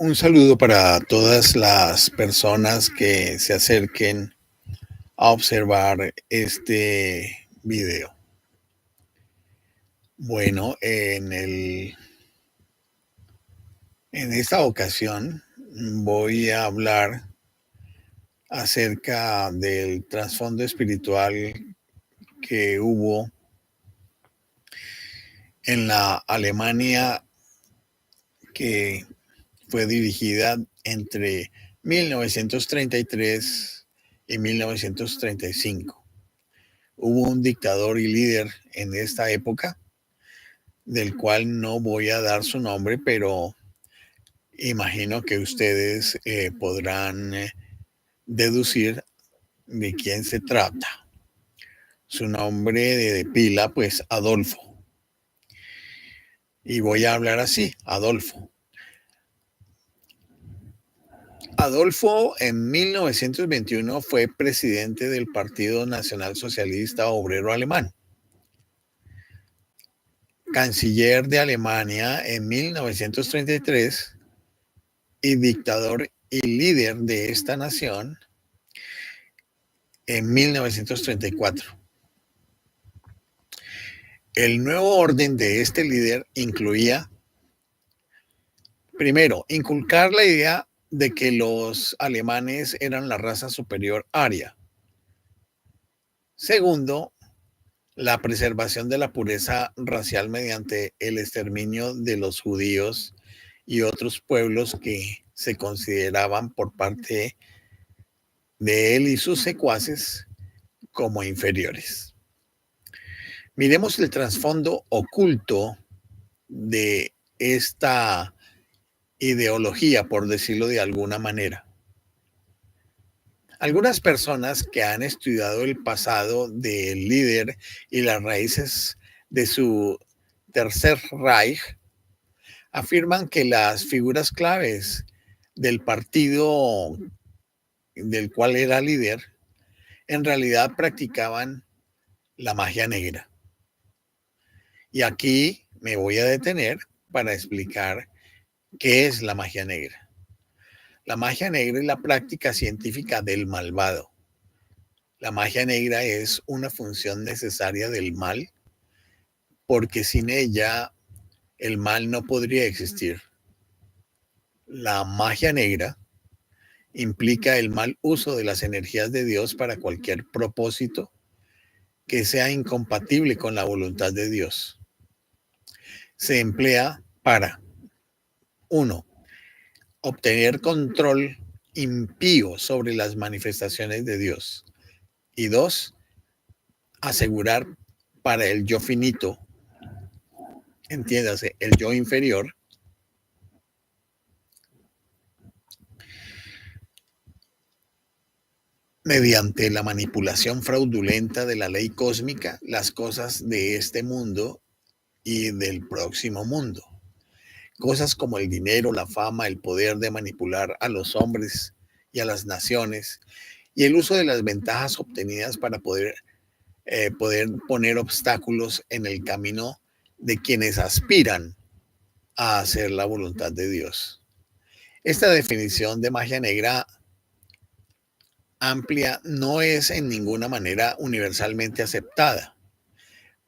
Un saludo para todas las personas que se acerquen a observar este video. Bueno, en esta ocasión voy a hablar acerca del trasfondo espiritual que hubo en la Alemania que fue dirigida entre 1933 y 1935. Hubo un dictador y líder en esta época, del cual no voy a dar su nombre, pero imagino que ustedes podrán deducir de quién se trata. Su nombre de pila, pues Adolfo. Y voy a hablar así, Adolfo. Adolfo en 1921 fue presidente del Partido Nacional Socialista Obrero Alemán, canciller de Alemania en 1933 y dictador y líder de esta nación en 1934. El nuevo orden de este líder incluía, primero, inculcar la idea de que los alemanes eran la raza superior aria. Segundo, la preservación de la pureza racial mediante el exterminio de los judíos y otros pueblos que se consideraban por parte de él y sus secuaces como inferiores. Miremos el trasfondo oculto de esta ideología, por decirlo de alguna manera. Algunas personas que han estudiado el pasado del líder y las raíces de su Tercer Reich afirman que las figuras claves del partido del cual era líder en realidad practicaban la magia negra. Y aquí me voy a detener para explicar qué es la magia negra. La magia negra es la práctica científica del malvado. La magia negra es una función necesaria del mal, porque sin ella el mal no podría existir. La magia negra implica el mal uso de las energías de Dios para cualquier propósito que sea incompatible con la voluntad de Dios. Se emplea para, 1, obtener control impío sobre las manifestaciones de Dios. Y 2, asegurar para el yo finito, entiéndase, el yo inferior, mediante la manipulación fraudulenta de la ley cósmica, las cosas de este mundo y del próximo mundo. Cosas como el dinero, la fama, el poder de manipular a los hombres y a las naciones, y el uso de las ventajas obtenidas para poder poner obstáculos en el camino de quienes aspiran a hacer la voluntad de Dios. Esta definición de magia negra amplia no es en ninguna manera universalmente aceptada,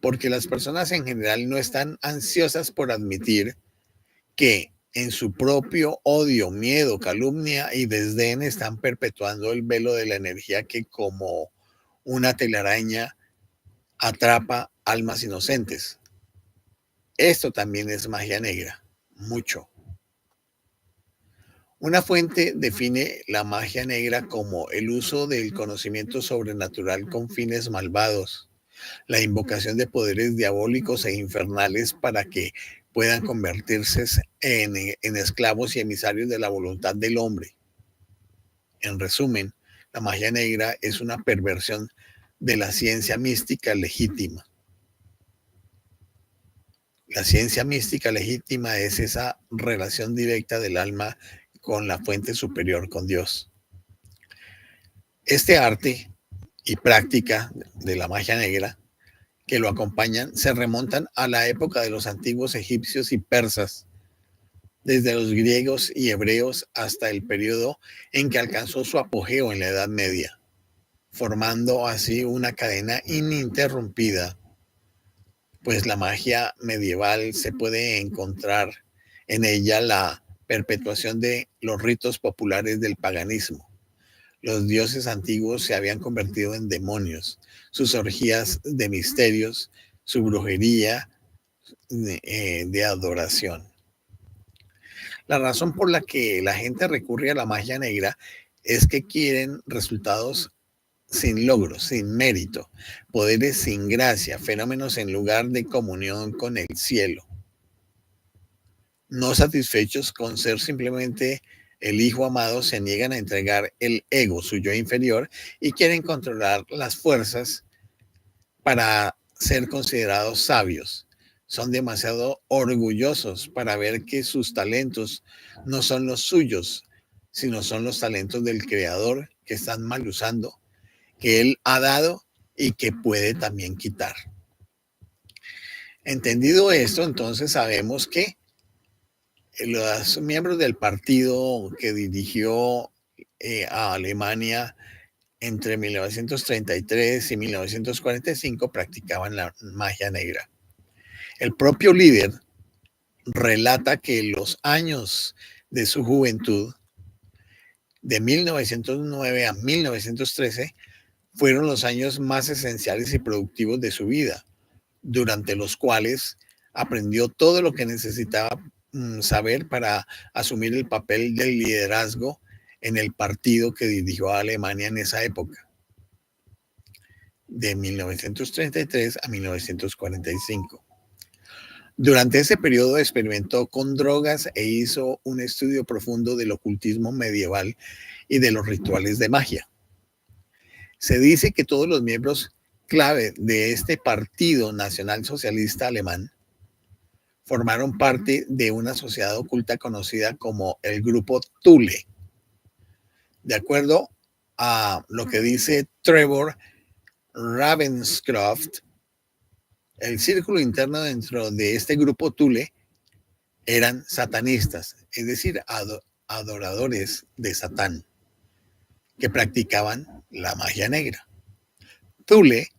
porque las personas en general no están ansiosas por admitir que en su propio odio, miedo, calumnia y desdén están perpetuando el velo de la energía que como una telaraña atrapa almas inocentes. Esto también es magia negra, mucho. Una fuente define la magia negra como el uso del conocimiento sobrenatural con fines malvados, la invocación de poderes diabólicos e infernales para que puedan convertirse en esclavos y emisarios de la voluntad del hombre. En resumen, la magia negra es una perversión de la ciencia mística legítima. La ciencia mística legítima es esa relación directa del alma con la fuente superior, con Dios. Este arte y práctica de la magia negra que lo acompañan se remontan a la época de los antiguos egipcios y persas, desde los griegos y hebreos hasta el periodo en que alcanzó su apogeo en la Edad Media, formando así una cadena ininterrumpida, pues la magia medieval se puede encontrar en ella la perpetuación de los ritos populares del paganismo. Los dioses antiguos se habían convertido en demonios, sus orgías de misterios, su brujería de adoración. La razón por la que la gente recurre a la magia negra es que quieren resultados sin logro, sin mérito, poderes sin gracia, fenómenos en lugar de comunión con el cielo. No satisfechos con ser simplemente el hijo amado, se niegan a entregar el ego, su yo inferior, y quieren controlar las fuerzas para ser considerados sabios. Son demasiado orgullosos para ver que sus talentos no son los suyos, sino son los talentos del Creador que están mal usando, que Él ha dado y que puede también quitar. Entendido esto, entonces sabemos que los miembros del partido que dirigió a Alemania entre 1933 y 1945 practicaban la magia negra. El propio líder relata que los años de su juventud, de 1909 a 1913, fueron los años más esenciales y productivos de su vida, durante los cuales aprendió todo lo que necesitaba saber para asumir el papel del liderazgo en el partido que dirigió a Alemania en esa época, de 1933 a 1945. Durante ese periodo experimentó con drogas e hizo un estudio profundo del ocultismo medieval y de los rituales de magia. Se dice que todos los miembros clave de este partido nacional socialista alemán formaron parte de una sociedad oculta conocida como el Grupo Thule. De acuerdo a lo que dice Trevor Ravenscroft, el círculo interno dentro de este Grupo Thule eran satanistas, es decir, adoradores de Satán, que practicaban la magia negra. Thule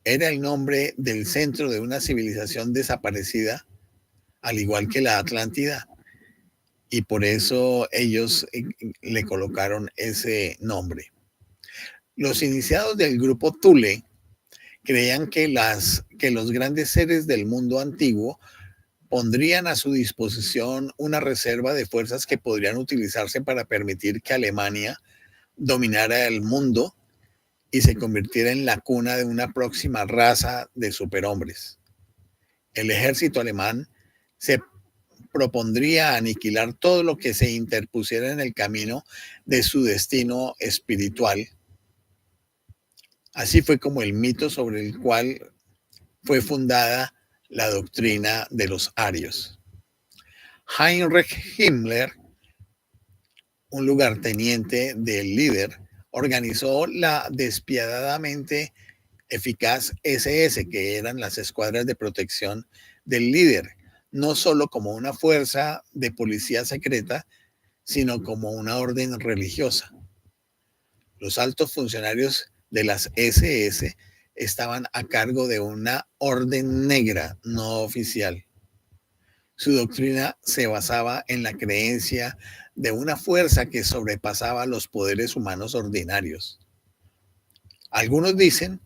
era el nombre del centro de una civilización desaparecida, al igual que la Atlántida, y por eso ellos le colocaron ese nombre. Los iniciados del grupo Thule creían que los grandes seres del mundo antiguo pondrían a su disposición una reserva de fuerzas que podrían utilizarse para permitir que Alemania dominara el mundo y se convirtiera en la cuna de una próxima raza de superhombres. El ejército alemán se propondría aniquilar todo lo que se interpusiera en el camino de su destino espiritual. Así fue como el mito sobre el cual fue fundada la doctrina de los arios. Heinrich Himmler, un lugarteniente del líder, organizó la despiadadamente eficaz SS, que eran las escuadras de protección del líder, no solo como una fuerza de policía secreta, sino como una orden religiosa. Los altos funcionarios de las SS estaban a cargo de una orden negra no oficial. Su doctrina se basaba en la creencia de una fuerza que sobrepasaba los poderes humanos ordinarios. Algunos dicen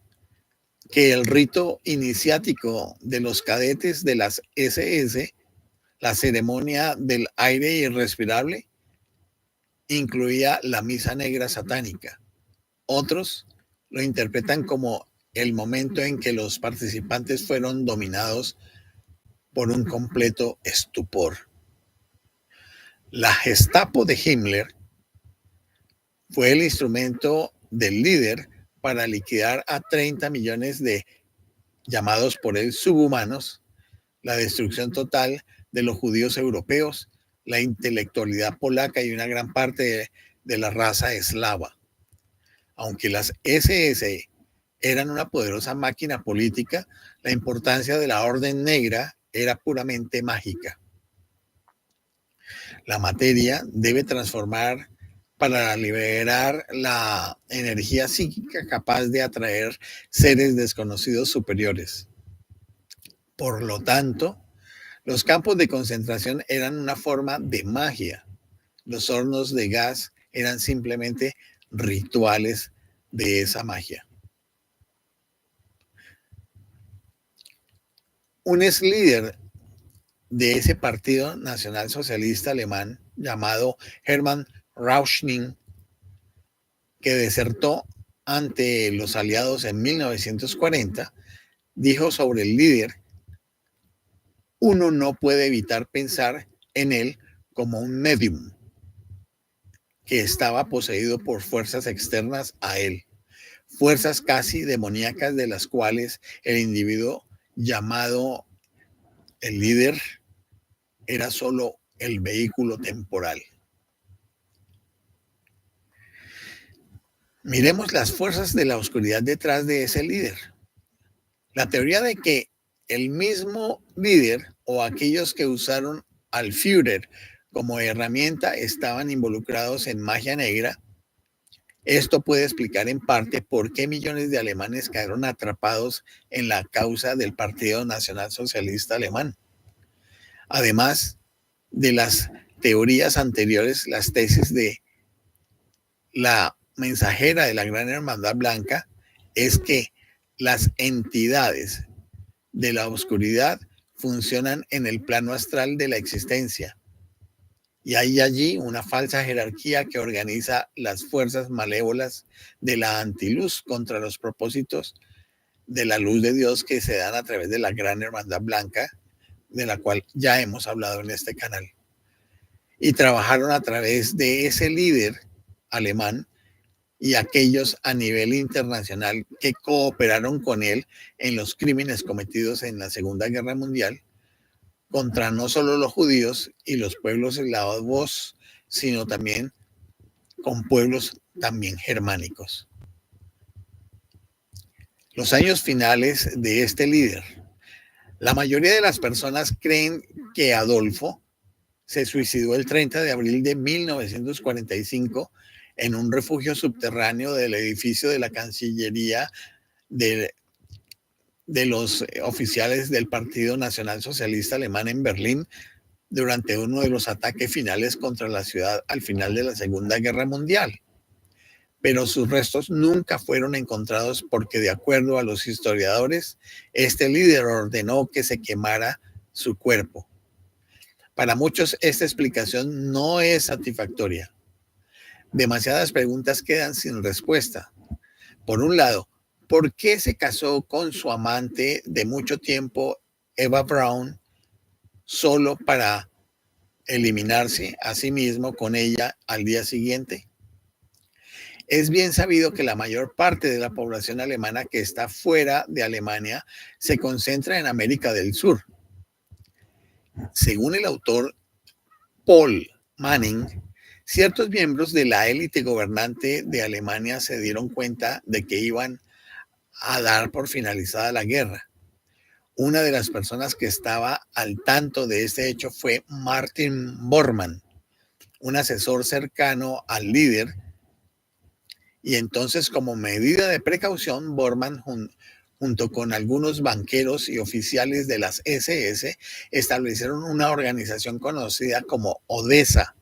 que el rito iniciático de los cadetes de las SS, la ceremonia del aire irrespirable, incluía la misa negra satánica. Otros lo interpretan como el momento en que los participantes fueron dominados por un completo estupor. La Gestapo de Himmler fue el instrumento del líder para liquidar a 30 millones de llamados por él subhumanos, la destrucción total de los judíos europeos, la intelectualidad polaca y una gran parte de la raza eslava. Aunque las SS eran una poderosa máquina política, la importancia de la Orden Negra era puramente mágica. La materia debe transformar para liberar la energía psíquica capaz de atraer seres desconocidos superiores. Por lo tanto, los campos de concentración eran una forma de magia. Los hornos de gas eran simplemente rituales de esa magia. Un ex líder de ese Partido Nacional Socialista Alemán llamado Hermann Rauschning, que desertó ante los aliados en 1940, dijo sobre el líder: uno no puede evitar pensar en él como un medium que estaba poseído por fuerzas externas a él, fuerzas casi demoníacas de las cuales el individuo llamado el líder era solo el vehículo temporal. Miremos las fuerzas de la oscuridad detrás de ese líder. La teoría de que el mismo líder o aquellos que usaron al Führer como herramienta estaban involucrados en magia negra. Esto puede explicar en parte por qué millones de alemanes quedaron atrapados en la causa del Partido Nacional Socialista Alemán. Además de las teorías anteriores, las tesis de la mensajera de la Gran Hermandad Blanca es que las entidades de la oscuridad funcionan en el plano astral de la existencia. Y hay allí una falsa jerarquía que organiza las fuerzas malévolas de la antiluz contra los propósitos de la luz de Dios que se dan a través de la Gran Hermandad Blanca, de la cual ya hemos hablado en este canal. Y trabajaron a través de ese líder alemán y aquellos a nivel internacional que cooperaron con él en los crímenes cometidos en la Segunda Guerra Mundial contra no solo los judíos y los pueblos eslavos, sino también con pueblos también germánicos. Los años finales de este líder. La mayoría de las personas creen que Adolfo se suicidó el 30 de abril de 1945 en un refugio subterráneo del edificio de la Cancillería de los oficiales del Partido Nacional Socialista Alemán en Berlín durante uno de los ataques finales contra la ciudad al final de la Segunda Guerra Mundial. Pero sus restos nunca fueron encontrados porque, de acuerdo a los historiadores, este líder ordenó que se quemara su cuerpo. Para muchos, esta explicación no es satisfactoria. Demasiadas preguntas quedan sin respuesta. Por un lado, ¿por qué se casó con su amante de mucho tiempo, Eva Braun, solo para eliminarse a sí mismo con ella al día siguiente? Es bien sabido que la mayor parte de la población alemana que está fuera de Alemania se concentra en América del Sur. Según el autor Paul Manning, ciertos miembros de la élite gobernante de Alemania se dieron cuenta de que iban a dar por finalizada la guerra. Una de las personas que estaba al tanto de este hecho fue Martin Bormann, un asesor cercano al líder. Y entonces, como medida de precaución, Bormann, junto con algunos banqueros y oficiales de las SS, establecieron una organización conocida como Odessa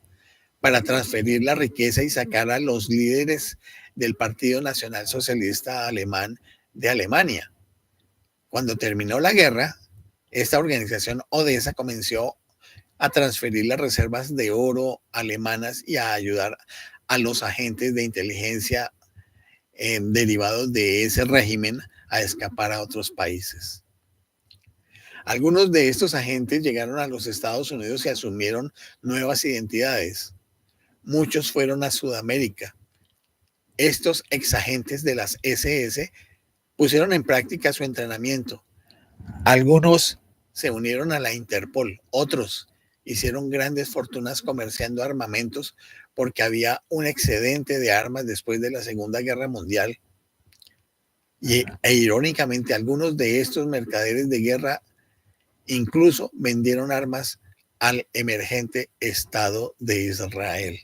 para transferir la riqueza y sacar a los líderes del Partido Nacional Socialista Alemán de Alemania. Cuando terminó la guerra, esta organización Odessa comenzó a transferir las reservas de oro alemanas y a ayudar a los agentes de inteligencia derivados de ese régimen a escapar a otros países. Algunos de estos agentes llegaron a los Estados Unidos y asumieron nuevas identidades. Muchos fueron a Sudamérica. Estos exagentes de las SS pusieron en práctica su entrenamiento. Algunos se unieron a la Interpol, otros hicieron grandes fortunas comerciando armamentos porque había un excedente de armas después de la Segunda Guerra Mundial. E irónicamente, algunos de estos mercaderes de guerra incluso vendieron armas al emergente Estado de Israel.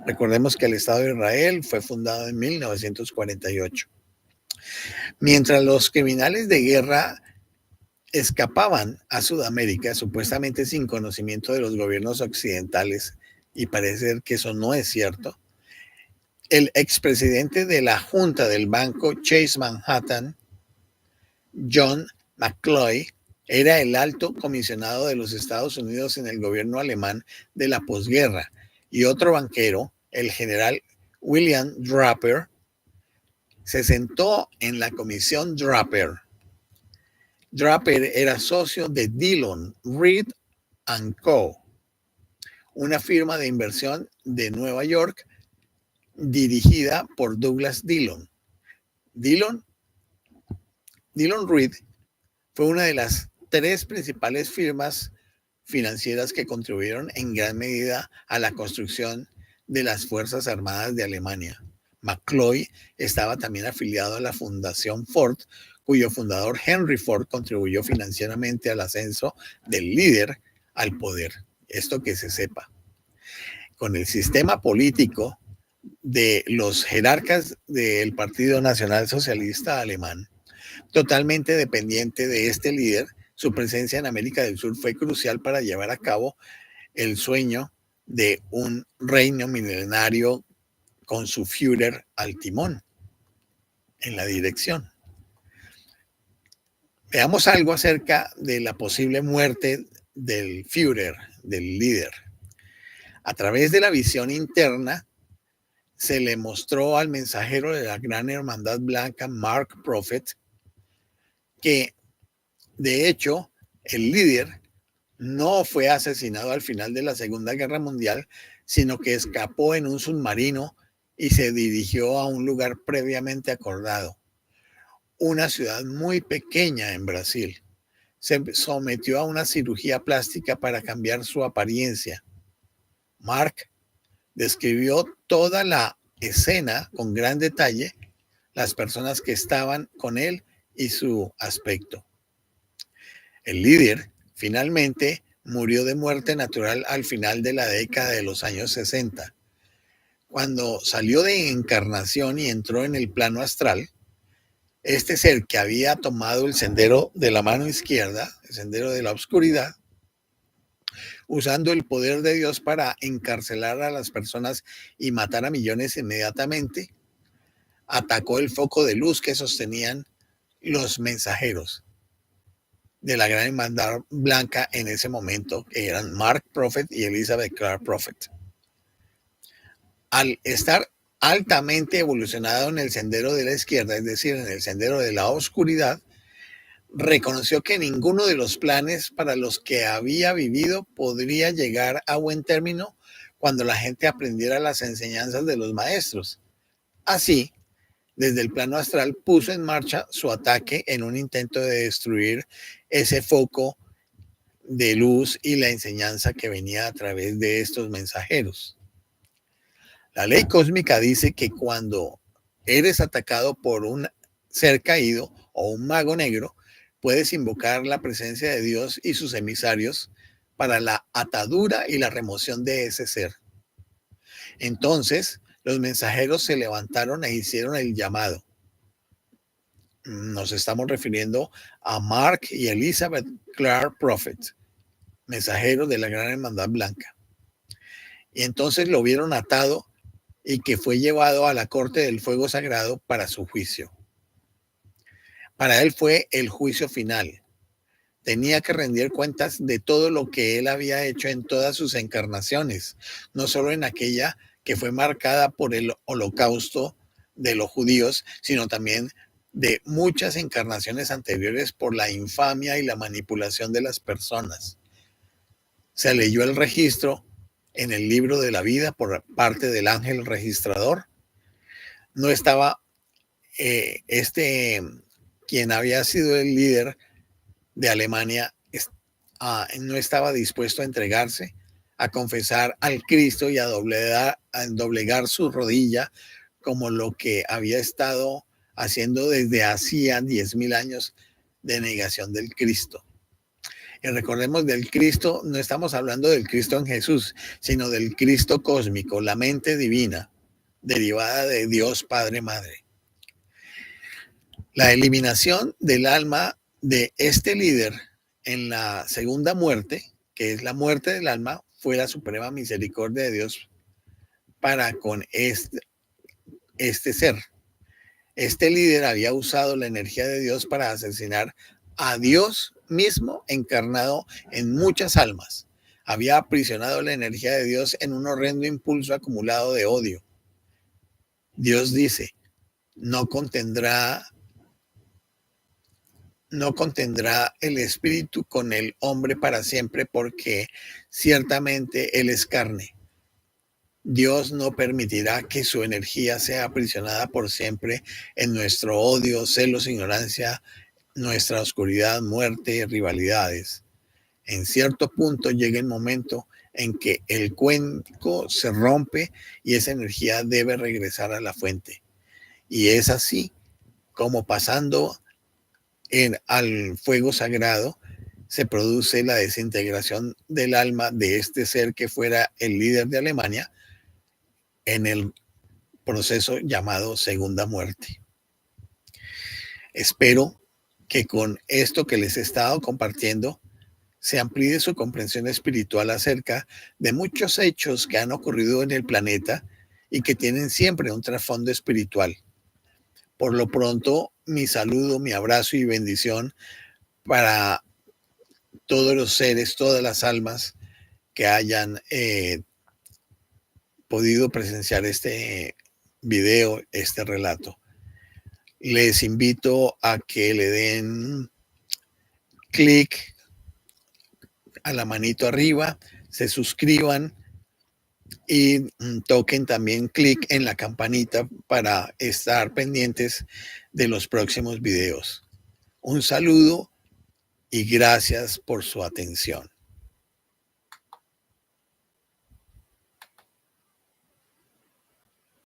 Recordemos que el Estado de Israel fue fundado en 1948. Mientras los criminales de guerra escapaban a Sudamérica, supuestamente sin conocimiento de los gobiernos occidentales, y parece que eso no es cierto, el expresidente de la Junta del Banco Chase Manhattan, John McCloy, era el alto comisionado de los Estados Unidos en el gobierno alemán de la posguerra, y otro banquero, el general William Draper, se sentó en la comisión Draper. Draper era socio de Dillon, Read Co., una firma de inversión de Nueva York dirigida por Douglas Dillon. Dillon Read fue una de las 3 principales firmas financieras que contribuyeron en gran medida a la construcción de las Fuerzas Armadas de Alemania. McCloy estaba también afiliado a la Fundación Ford, cuyo fundador Henry Ford contribuyó financieramente al ascenso del líder al poder. Esto que se sepa. Con el sistema político de los jerarcas del Partido Nacional Socialista Alemán, totalmente dependiente de este líder, su presencia en América del Sur fue crucial para llevar a cabo el sueño de un reino milenario con su Führer al timón, en la dirección. Veamos algo acerca de la posible muerte del Führer, del líder. A través de la visión interna, se le mostró al mensajero de la Gran Hermandad Blanca, Mark Prophet, que de hecho el líder no fue asesinado al final de la Segunda Guerra Mundial, sino que escapó en un submarino y se dirigió a un lugar previamente acordado, una ciudad muy pequeña en Brasil. Se sometió a una cirugía plástica para cambiar su apariencia. Mark describió toda la escena con gran detalle, las personas que estaban con él y su aspecto. El líder finalmente murió de muerte natural al final de la década de los años 60. Cuando salió de encarnación y entró en el plano astral, este ser que había tomado el sendero de la mano izquierda, el sendero de la oscuridad, usando el poder de Dios para encarcelar a las personas y matar a millones inmediatamente, atacó el foco de luz que sostenían los mensajeros de la Gran Hermandad Blanca en ese momento, que eran Mark Prophet y Elizabeth Clark Prophet. Al estar altamente evolucionado en el sendero de la izquierda, es decir, en el sendero de la oscuridad, reconoció que ninguno de los planes para los que había vivido podría llegar a buen término cuando la gente aprendiera las enseñanzas de los maestros. Así, desde el plano astral puso en marcha su ataque en un intento de destruir ese foco de luz y la enseñanza que venía a través de estos mensajeros. La ley cósmica dice que cuando eres atacado por un ser caído o un mago negro, puedes invocar la presencia de Dios y sus emisarios para la atadura y la remoción de ese ser. Entonces, los mensajeros se levantaron e hicieron el llamado. Nos estamos refiriendo a Mark y Elizabeth Clark Prophet, mensajeros de la Gran Hermandad Blanca. Y entonces lo vieron atado y que fue llevado a la corte del fuego sagrado para su juicio. Para él fue el juicio final. Tenía que rendir cuentas de todo lo que él había hecho en todas sus encarnaciones, no solo en aquella que fue marcada por el holocausto de los judíos, sino también de muchas encarnaciones anteriores por la infamia y la manipulación de las personas. Se leyó el registro en el libro de la vida por parte del ángel registrador. No estaba quien había sido el líder de Alemania, no estaba dispuesto a entregarse, a confesar al Cristo y a doblegar su rodilla como lo que había estado haciendo desde hacía 10,000 años de negación del Cristo. Y recordemos del Cristo, no estamos hablando del Cristo en Jesús, sino del Cristo cósmico, la mente divina, derivada de Dios Padre Madre. La eliminación del alma de este líder en la segunda muerte, que es la muerte del alma, fue la suprema misericordia de Dios para con este ser. Este líder había usado la energía de Dios para asesinar a Dios mismo encarnado en muchas almas. Había aprisionado la energía de Dios en un horrendo impulso acumulado de odio. Dios dice, no contendrá el espíritu con el hombre para siempre, porque ciertamente él es carne. Dios no permitirá que su energía sea aprisionada por siempre en nuestro odio, celos, ignorancia, nuestra oscuridad, muerte, rivalidades. En cierto punto llega el momento en que el cuenco se rompe y esa energía debe regresar a la fuente. Y es así como pasando al fuego sagrado se produce la desintegración del alma de este ser que fuera el líder de Alemania en el proceso llamado segunda muerte. Espero que con esto que les he estado compartiendo se amplíe su comprensión espiritual acerca de muchos hechos que han ocurrido en el planeta y que tienen siempre un trasfondo espiritual. Por lo pronto, mi saludo, mi abrazo y bendición para todos los seres, todas las almas que hayan podido presenciar este video, este relato. Les invito a que le den clic a la manito arriba, se suscriban y toquen también clic en la campanita para estar pendientes de los próximos videos. Un saludo y gracias por su atención.